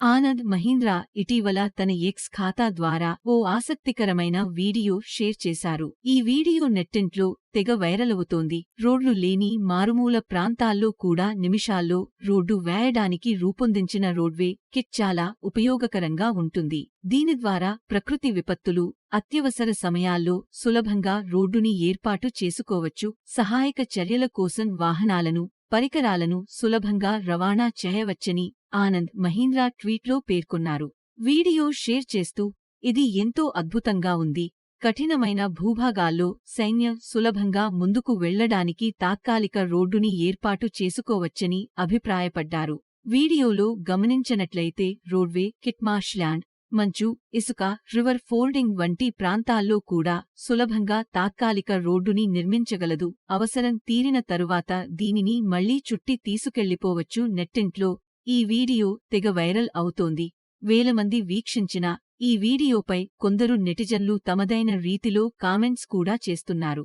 ఆనంద్ మహీంద్రా ఇటీవల తన ఎక్స్ ఖాతా ద్వారా ఓ ఆసక్తికరమైన వీడియో షేర్ చేశారు. ఈ వీడియో నెట్టింట్లో తెగ వైరలవుతోంది. రోడ్లు లేని మారుమూల ప్రాంతాల్లో కూడా నిమిషాల్లో రోడ్డు వేయడానికి రూపొందించిన రోడ్వే కిట్ చాలా ఉపయోగకరంగా ఉంటుంది. దీని ద్వారా ప్రకృతి విపత్తులు, అత్యవసర సమయాల్లో సులభంగా రోడ్డుని ఏర్పాటు చేసుకోవచ్చు. సహాయక చర్యల కోసం వాహనాలను, పరికరాలను సులభంగా రవాణా చేయవచ్చని ఆనంద్ మహీంద్రా ట్వీట్లో పేర్కొన్నారు. వీడియో షేర్ చేస్తూ, ఇది ఎంతో అద్భుతంగా ఉంది. కఠినమైన భూభాగాల్లో సైన్యం సులభంగా ముందుకు వెళ్లడానికి తాత్కాలిక రోడ్డుని ఏర్పాటు చేసుకోవచ్చని అభిప్రాయపడ్డారు. వీడియోలో గమనించినట్లయితే రోడ్వే కిట్ మార్ష్ల్యాండ్, మంచు, ఇసుక, రివర్ ఫోల్డింగ్ వంటి ప్రాంతాల్లో కూడా సులభంగా తాత్కాలిక రోడ్డుని నిర్మించగలదు. అవసరం తీరిన తరువాత దీనిని మళ్లీ చుట్టి తీసుకెళ్లిపోవచ్చు. నెట్టింట్లో ఈ వీడియో తెగ వైరల్ అవుతోంది. వేలమంది వీక్షించిన ఈ వీడియోపై కొందరు నెటిజన్లు తమదైన రీతిలో కామెంట్స్ కూడా చేస్తున్నారు.